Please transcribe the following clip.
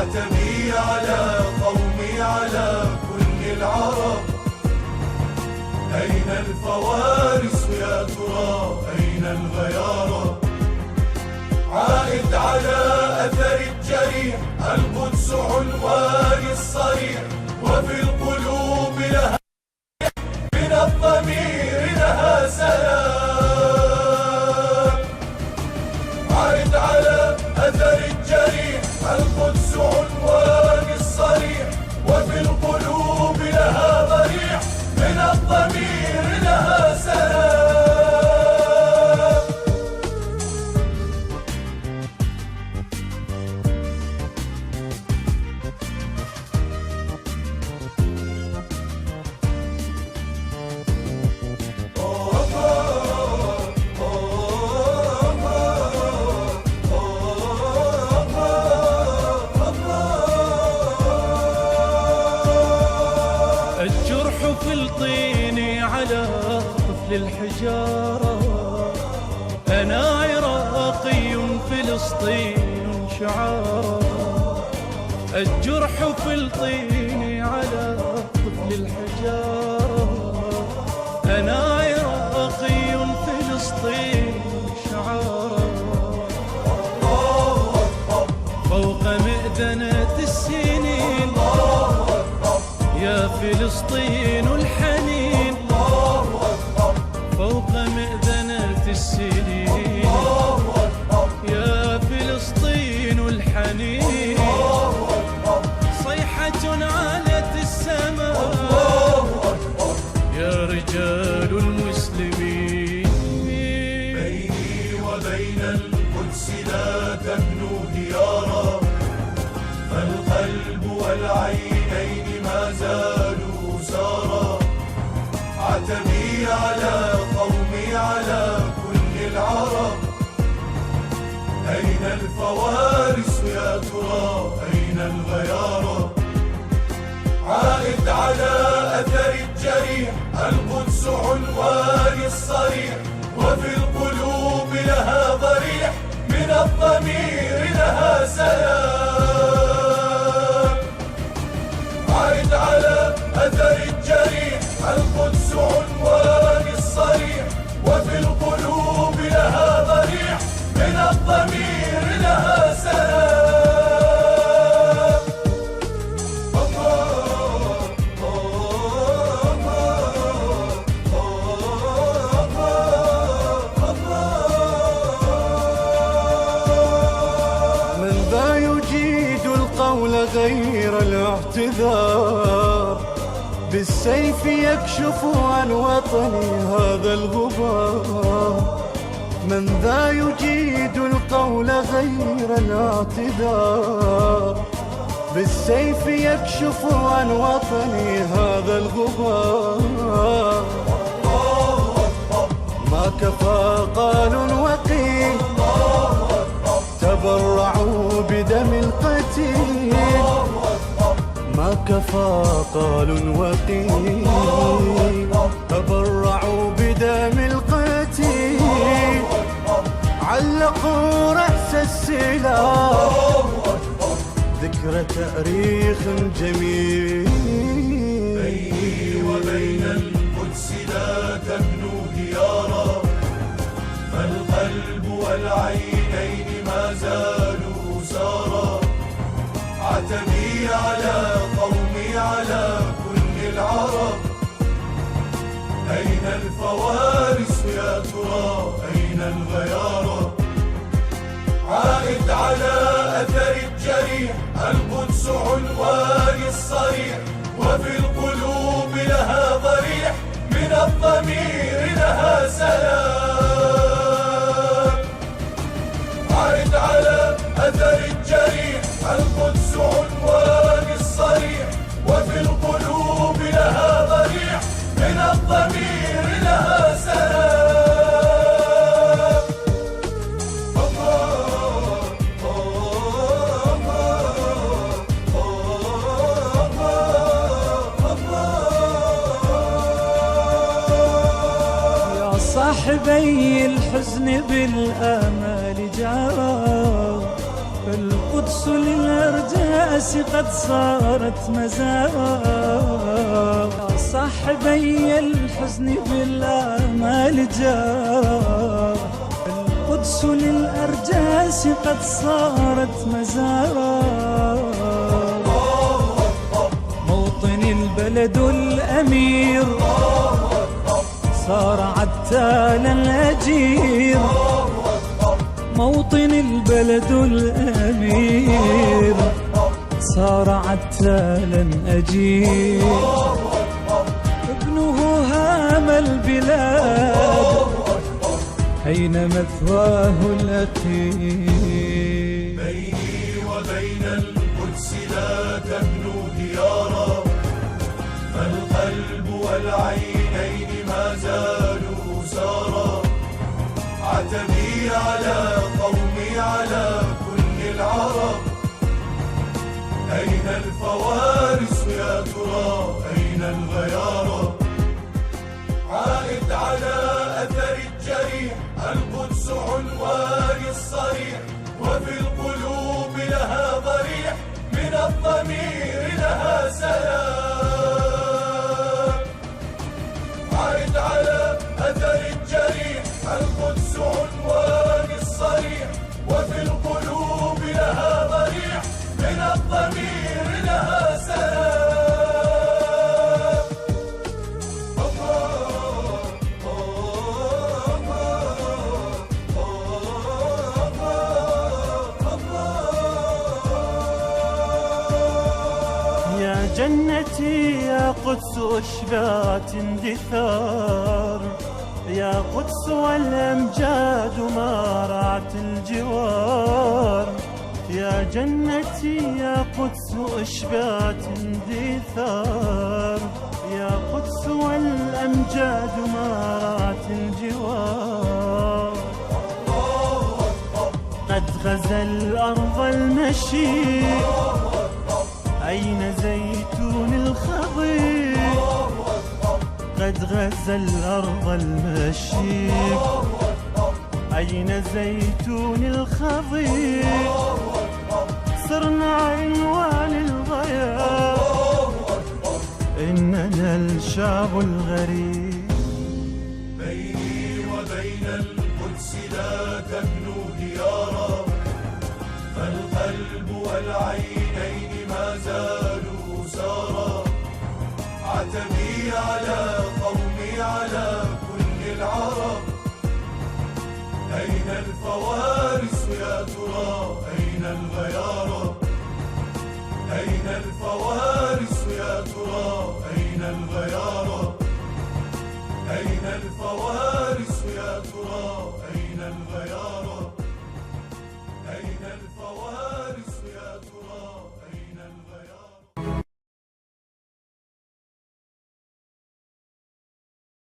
عتبي على قومي على كل العرب. أين الفوارس يا ترى أين الغيارى؟ عائد على أثر الجريح، القدس عنواني الصريح، وفي القلوب لها من الضمير لها سلام. عائد على أثر الجريح، القدس عنواني الصريح، وفي القلوب لها ضريح، من الضمير لها سلام. الجرح في الطين على طفل الحجارة، أنا عراقي فلسطين شعارة. الجرح في الطين على طفل الحجارة، أنا عراقي فلسطين شعارة. فوق مئذنة السنين يا فلسطين الحنين، فوق مئذنة السنين يا فلسطين الحنين. صيحة علت السماء يا رجال المسلمين. بيني وبين القدس لا تبنوا ديارا، فالقلب والعينين ما زالوا سارا. عتبي على قومي على كل العرب. أين الفوارس يا ترى أين الغيارى؟ عائد على أثر الجريح، القدس عنواني الصريح، وفي القلوب لها ضريح، من الضمير لها سلام. عائد على أثر الجريح، القدس عنواني الصريح، وفي القلوب لها ضريح، من الضمير لها سلام. من ذا يجيد القول غير الاعتذار، بالسيف يكشف عن وطني هذا الغبار. من ذا يجيد القول غير الاعتذار، بالسيف يكشف عن وطني هذا الغبار. ما كفى قال وقيل، تبرعوا بدم القتيل. ما كفى قال وقيل، تبرعوا بدم القتيل. علقوا رأس السلاح ذكرى تاريخ جميل. بيني وبين القدس لا تبنوا ديارا، فالقلب والعينين ما زالوا سارا. عتبي على قومي على كل العرب. أين الفوارس يا ترى أين الغيارى؟ عائد على أثر الجريح، القدس عنواني الصريح، وفي القلوب لها ضريح، من الضمير لها سلام. عائد على أثر الجريح، القدس عنواني الصريح، وفي القلوب لها ضريح، من الضمير لها سلام. صاحبي الحزن بالآمال جارا، فالقدس القدس للأرجاس قد صارت مزار، صاحبي الحزن بالآمال جار. القدس للأرجاس قد صارت مزار، موطن البلد الأمير صار عتالا أجير. موطن البلد الأمير صار عتالا أجير. ابنه هام البلاد أين مثواه الأخير. بيني وبين القدس لا تبنو ديارا، فالقلب والعينين ما زالوا سارا. عتبي على قومي على كل العرب، أين الفوارس يا ترى أين الغيارى. عائد على أثر الجريح، القدس عنواني الصريح، وفي القلوب لها ضريح، من الضمير لها سلام. عائد على أثر الجريح، القدس عنواني الصريح، وفي القلوب لها ضريح، من الضمير لها سلام. يا جنتي يا قدس أشبعت اندثار، يا قدس والأمجاد ما رعت الجوار. يا جنتي يا قدس أشبعت اندثار، يا قدس والأمجاد ما رعت الجوار. قد غزا الأرض المشي، أين زيتون الخضير. قد غزا الأرض المشي، أين زيتون الخضير. صرنا عنوان الضياء، إننا الشعب الغريب. بيني وبين القدس لا تبنو ديارا، فالقلب والعينين ما زالوا سارا. عتبي على قومي على كل العرب، أين الفوارس يا ترى أين الغيارى.